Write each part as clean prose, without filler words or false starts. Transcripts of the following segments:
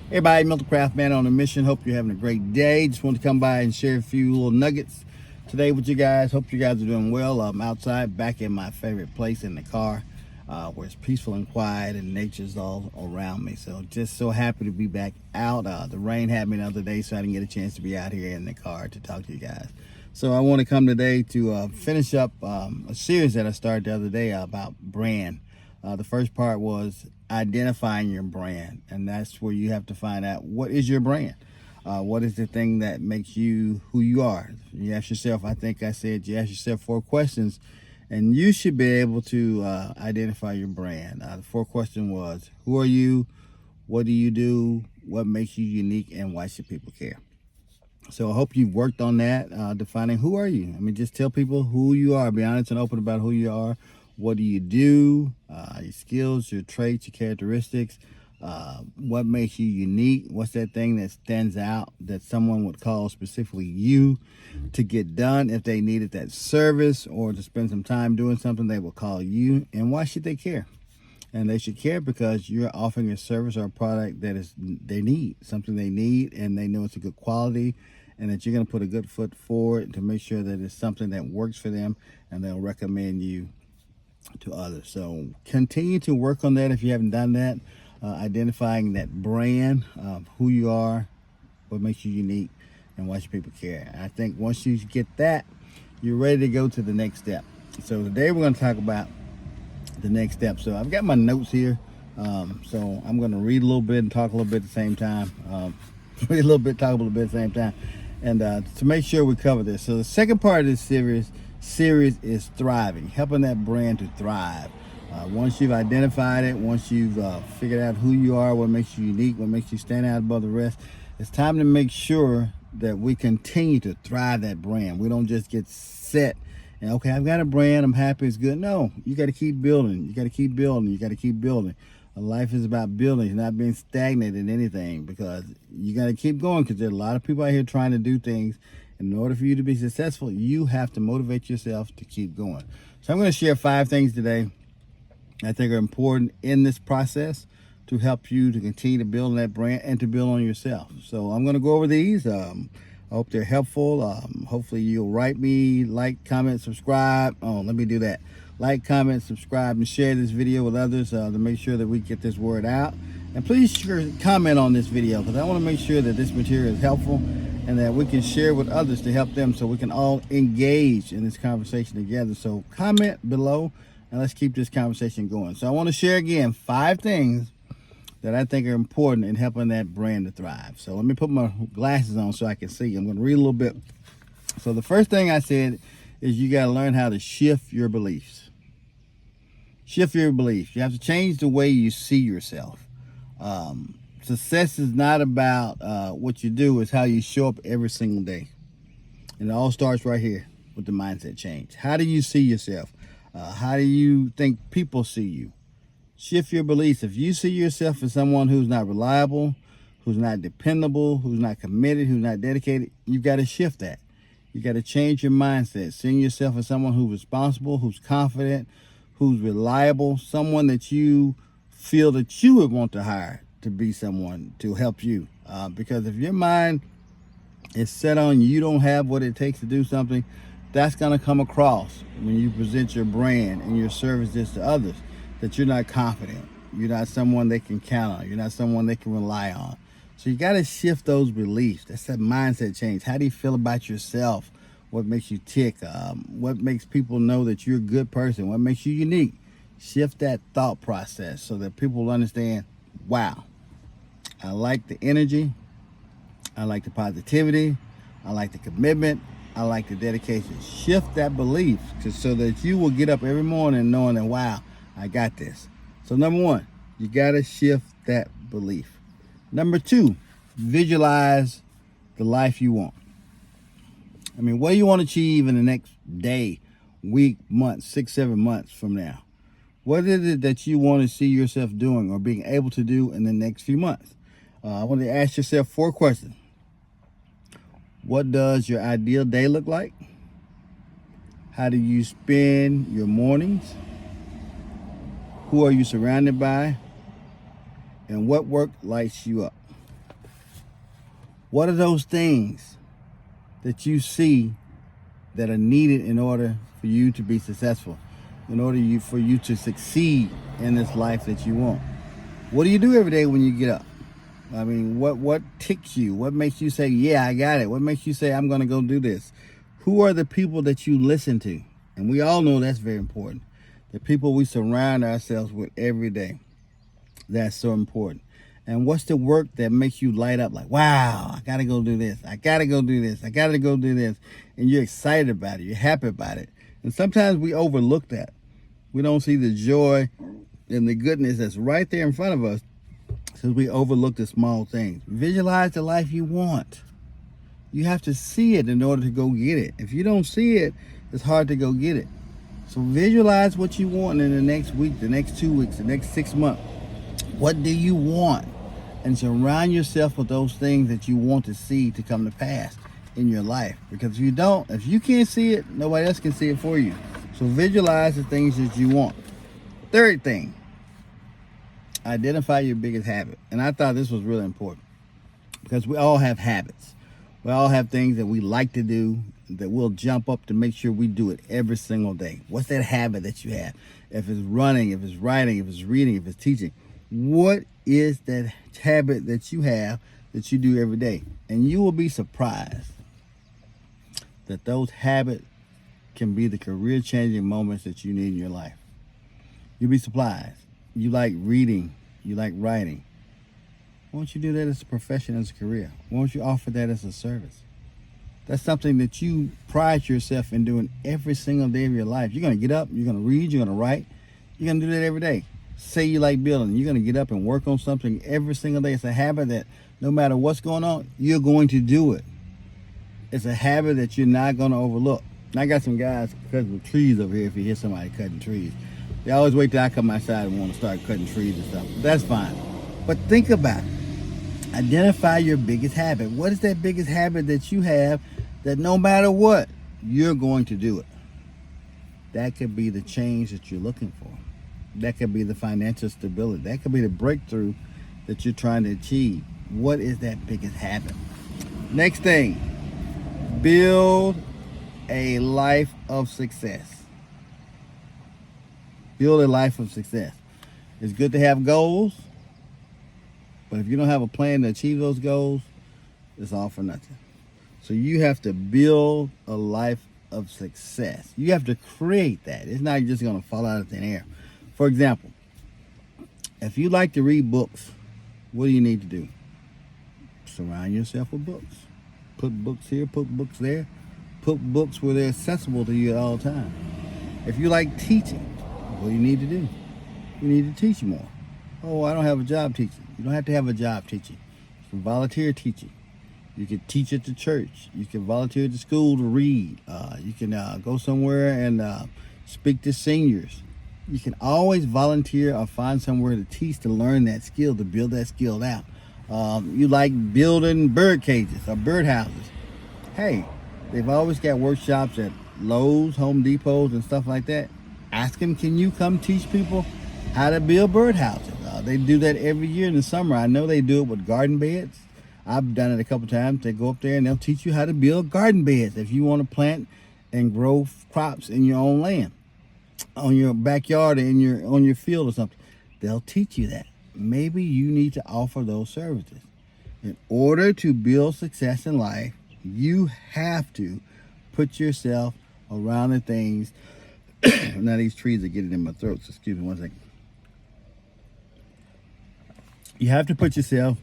Hey everybody, MiltonCraft man on a mission. Hope you're having a great day. Just want to come by and share a few little nuggets today with you guys. Hope you guys are doing well. I'm outside, back in my favorite place in the car, where it's peaceful and quiet and nature's all around me. So just so happy to be back out. The rain had me the other day, so I didn't get a chance to be out here in the car to talk to you guys. So I want to come today to finish up a series that I started the other day about brand. The first part was identifying your brand, and that's where you have to find out what is your brand. What is the thing that makes you who you are? You ask yourself, I think I said, you ask yourself 4 questions, and you should be able to identify your brand. The 4th question was, who are you? What do you do? What makes you unique? And why should people care? So I hope you've worked on that, defining who are you. I mean, just tell people who you are. Be honest and open about who you are. What do you do? Your skills, your traits, your characteristics. What makes you unique? What's that thing that stands out that someone would call specifically you to get done if they needed that service or to spend some time doing something? They will call you. And why should they care? And they should care because you're offering a service or a product that they need, something they need, and they know it's a good quality, and that you're going to put a good foot forward to make sure that it's something that works for them, and they'll recommend you to others. So continue to work on that if you haven't done that, identifying that brand, who you are, what makes you unique, and why should people care. And I think once you get that, you're ready to go to the next step. So today we're going to talk about the next step. So I've got my notes here, so I'm going to read a little bit and talk a little bit at the same time. Read a little bit, talk a little bit at the same time, and to make sure we cover this. So the second part of this series is thriving, helping that brand to thrive. Once you've identified it, once you've figured out who you are, what makes you unique, what makes you stand out above the rest, it's time to make sure that we continue to thrive that brand. We don't just get set and, okay, I've got a brand, I'm happy, it's good. No, you got to keep building. You got to keep building. You got to keep building. Life is about building, not being stagnant in anything, because you got to keep going, because there are a lot of people out here trying to do things. In order for you to be successful, you have to motivate yourself to keep going. So I'm going to share 5 things today I think are important in this process to help you to continue to build on that brand and to build on yourself. So I'm going to go over these. I hope they're helpful. Hopefully you'll write me, like, comment, subscribe. Oh, let me do that. Like, comment, subscribe, and share this video with others to make sure that we get this word out. And please comment on this video, because I want to make sure that this material is helpful and that we can share with others to help them, so we can all engage in this conversation together. So comment below and let's keep this conversation going. So I want to share again 5 things that I think are important in helping that brand to thrive. So let me put my glasses on so I can see. I'm going to read a little bit. So the first thing I said is you got to learn how to shift your beliefs. Shift your beliefs. You have to change the way you see yourself. Success is not about what you do, it's how you show up every single day. And it all starts right here with the mindset change. How do you see yourself? How do you think people see you? Shift your beliefs. If you see yourself as someone who's not reliable, who's not dependable, who's not committed, who's not dedicated, you've got to shift that. You got to change your mindset. Seeing yourself as someone who's responsible, who's confident, who's reliable, someone that you feel that you would want to hire to be someone to help you. Because if your mind is set on you don't have what it takes to do something, that's going to come across when you present your brand and your services to others, that you're not confident. You're not someone they can count on. You're not someone they can rely on. So you got to shift those beliefs. That's that mindset change. How do you feel about yourself? What makes you tick? What makes people know that you're a good person? What makes you unique? Shift that thought process so that people will understand, wow, I like the energy, I like the positivity, I like the commitment, I like the dedication. Shift that belief so that you will get up every morning knowing that, wow, I got this. So number 1, you got to shift that belief. Number 2, visualize the life you want. I mean, what do you want to achieve in the next day, week, month, 6, 7 months from now? What is it that you want to see yourself doing or being able to do in the next few months? I want to ask yourself 4 questions. What does your ideal day look like? How do you spend your mornings? Who are you surrounded by? And what work lights you up? What are those things that you see that are needed in order for you to be successful, in order for you to succeed in this life that you want? What do you do every day when you get up? I mean, what ticks you? What makes you say, yeah, I got it? What makes you say, I'm going to go do this? Who are the people that you listen to? And we all know that's very important. The people we surround ourselves with every day. That's so important. And what's the work that makes you light up like, wow, I got to go do this. I got to go do this. I got to go do this. And you're excited about it. You're happy about it. And sometimes we overlook that. We don't see the joy and the goodness that's right there in front of us because we overlook the small things. Visualize the life you want. You have to see it in order to go get it. If you don't see it, it's hard to go get it. So visualize what you want in the next week, the next 2 weeks, the next 6 months. What do you want? And surround yourself with those things that you want to see to come to pass in your life. Because if you don't, if you can't see it, nobody else can see it for you. So visualize the things that you want. Third thing, identify your biggest habit. And I thought this was really important because we all have habits. We all have things that we like to do that we'll jump up to make sure we do it every single day. What's that habit that you have? If it's running, if it's writing, if it's reading, if it's teaching, what is that habit that you have that you do every day? And you will be surprised that those habits can be the career-changing moments that you need in your life. You'll be surprised. You like reading, you like writing. Why don't you do that as a profession, as a career? Why don't you offer that as a service? That's something that you pride yourself in doing every single day of your life. You're going to get up, you're going to read, you're going to write. You're going to do that every day. Say you like building. You're going to get up and work on something every single day. It's a habit that no matter what's going on, you're going to do it. It's a habit that you're not going to overlook. And I got some guys cutting trees over here if you hear somebody cutting trees. They always wait till I come outside and want to start cutting trees and stuff. That's fine. But think about it. Identify your biggest habit. What is that biggest habit that you have that no matter what, you're going to do it? That could be the change that you're looking for. That could be the financial stability. That could be the breakthrough that you're trying to achieve. What is that biggest habit? Next thing, build a life of success. Build a life of success. It's good to have goals, but if you don't have a plan to achieve those goals, it's all for nothing. So you have to build a life of success. You have to create that. It's not just going to fall out of thin air. For example, if you like to read books, what do you need to do? Surround yourself with books. Put books here, put books there. Put books where they're accessible to you at all times. If you like teaching, what do you need to do? You need to teach more. Oh, I don't have a job teaching. You don't have to have a job teaching. You can volunteer teaching. You can teach at the church. You can volunteer at the school to read. You can go somewhere and speak to seniors. You can always volunteer or find somewhere to teach, to learn that skill, to build that skill out. You like building bird cages or bird houses. Hey, they've always got workshops at Lowe's, Home Depots, and stuff like that. Ask them, can you come teach people how to build bird houses? They do that every year in the summer. I know they do it with garden beds. I've done it a couple times. They go up there and they'll teach you how to build garden beds if you want to plant and grow crops in your own land, on your backyard, or on your field or something. They'll teach you that. Maybe you need to offer those services. In order to build success in life, you have to put yourself around the things. Now these trees are getting in my throat, so excuse me one second. You have to put yourself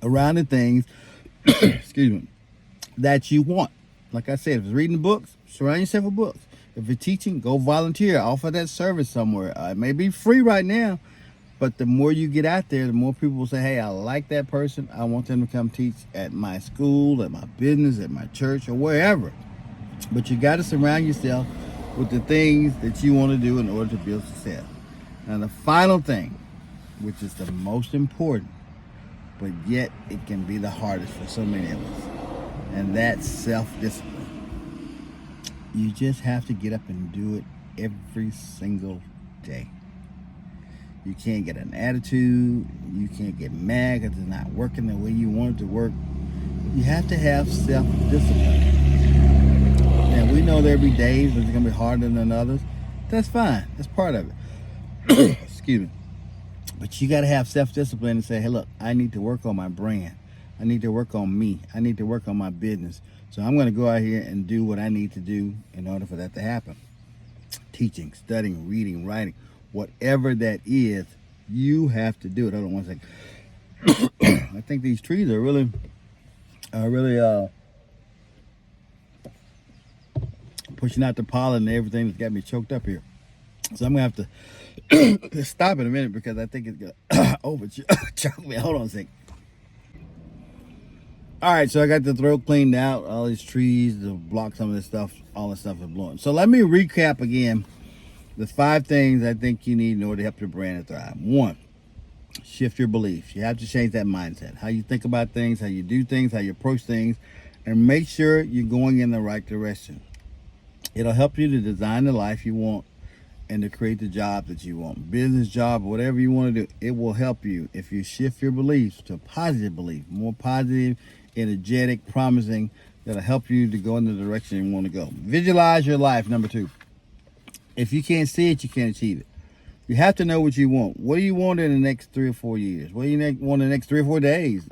around the things, excuse me, that you want. Like I said, if it's reading books, surround yourself with books. If it's teaching, go volunteer. Offer that service somewhere. It may be free right now, but the more you get out there, the more people will say, hey, I like that person. I want them to come teach at my school, at my business, at my church, or wherever. But you got to surround yourself with the things that you want to do in order to build success. Now, the final thing, which is the most important, but yet it can be the hardest for so many of us, and that's self-discipline. You just have to get up and do it every single day. You can't get an attitude. You can't get mad because it's not working the way you want it to work. You have to have self-discipline. And we know there'll be days when it's going to be harder than others. That's fine. That's part of it. Excuse me. But you got to have self-discipline and say, hey, look, I need to work on my brand. I need to work on me. I need to work on my business. So I'm going to go out here and do what I need to do in order for that to happen. Teaching, studying, reading, writing, whatever that is, you have to do it. Hold on one second. I think these trees are really pushing out the pollen and everything that's got me choked up here. So I'm gonna have to stop in a minute because I think it's gonna over choke me. Hold on a second. All right, so I got the throat cleaned out. All these trees to block some of this stuff, all this stuff is blowing. So let me recap again the 5 things I think you need in order to help your brand to thrive. 1, shift your beliefs. You have to change that mindset. How you think about things, how you do things, how you approach things, and make sure you're going in the right direction. It'll help you to design the life you want and to create the job that you want. Business, job, whatever you want to do, it will help you if you shift your beliefs to positive belief, more positive, energetic, promising. That'll help you to go in the direction you want to go. Visualize your life. Number 2. If you can't see it, you can't achieve it. You have to know what you want. What do you want in the next 3 or 4 years? What do you want in the next 3 or 4 days?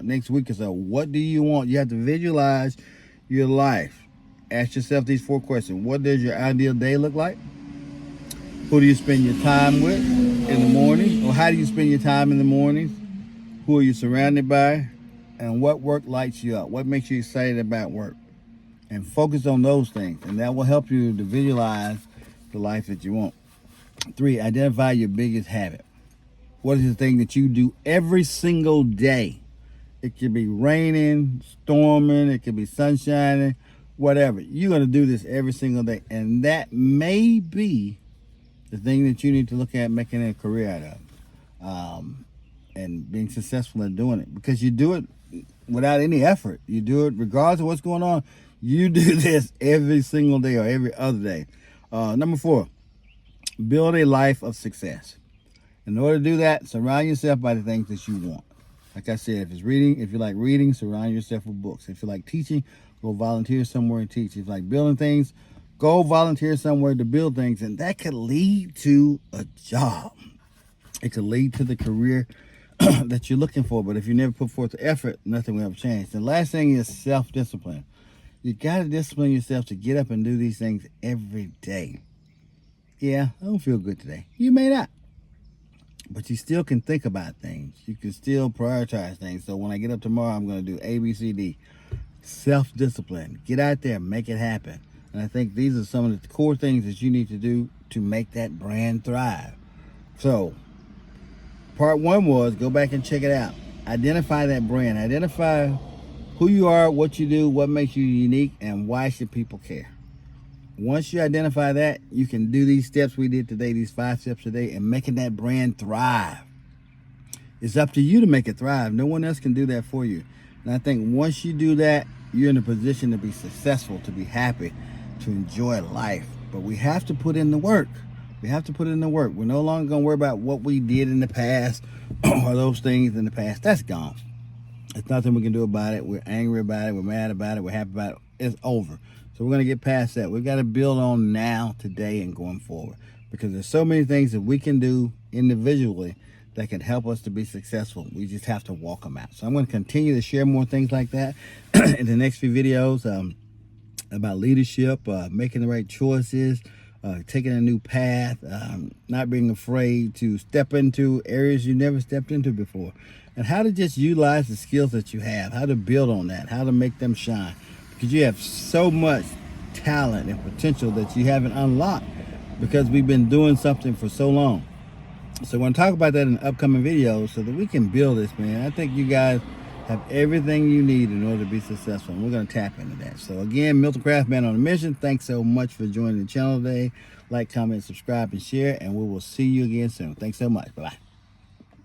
Next week or so? What do you want? You have to visualize your life. Ask yourself these 4 questions. What does your ideal day look like? Who do you spend your time with in the morning? Or how do you spend your time in the mornings? Who are you surrounded by? And what work lights you up? What makes you excited about work? And focus on those things. And that will help you to visualize the life that you want. 3, identify your biggest habit. What is the thing that you do every single day? It could be raining, storming, it could be sunshining, whatever. You're going to do this every single day. And that may be the thing that you need to look at making a career out of. And being successful in doing it. Because you do it without any effort. You do it regardless of what's going on. You do this every single day or every other day. Number 4, build a life of success. In order to do that, surround yourself by the things that you want. Like I said, if you like reading, surround yourself with books. If you like teaching, go volunteer somewhere and teach. If you like building things, go volunteer somewhere to build things. And that could lead to a job. It could lead to the career that you're looking for. But if you never put forth the effort, nothing will ever change. The last thing is self-discipline. You got to discipline yourself to get up and do these things every day. Yeah, I don't feel good today. You may not. But you still can think about things. You can still prioritize things. So when I get up tomorrow, I'm going to do A, B, C, D. Self-discipline. Get out there, make it happen. And I think these are some of the core things that you need to do to make that brand thrive. So, part 1 was, go back and check it out. Identify that brand. Identify who you are, what you do, what makes you unique, and why should people care. Once you identify that, you can do these steps we did today, these 5 steps today, and making that brand thrive. It's up to you to make it thrive. No one else can do that for you. And I think once you do that, you're in a position to be successful, to be happy, to enjoy life. But we have to put in the work. We have to put in the work. We're no longer going to worry about what we did in the past or those things in the past. That's gone. There's nothing we can do about it. We're angry about it. We're mad about it. We're happy about it. It's over. So we're going to get past that. We've got to build on now, today, and going forward. Because there's so many things that we can do individually that can help us to be successful. We just have to walk them out. So I'm going to continue to share more things like that in the next few videos about leadership, making the right choices, taking a new path, not being afraid to step into areas you never stepped into before, and how to just utilize the skills that you have, how to build on that, how to make them shine. Because you have so much talent and potential that you haven't unlocked because we've been doing something for so long. So we're going to talk about that in upcoming videos so that we can build this, man. I think you guys have everything you need in order to be successful, and we're going to tap into that. So again, Milton Craft, man on a mission. Thanks so much for joining the channel today. Like, comment, subscribe, and share, and we will see you again soon. Thanks so much. Bye-bye.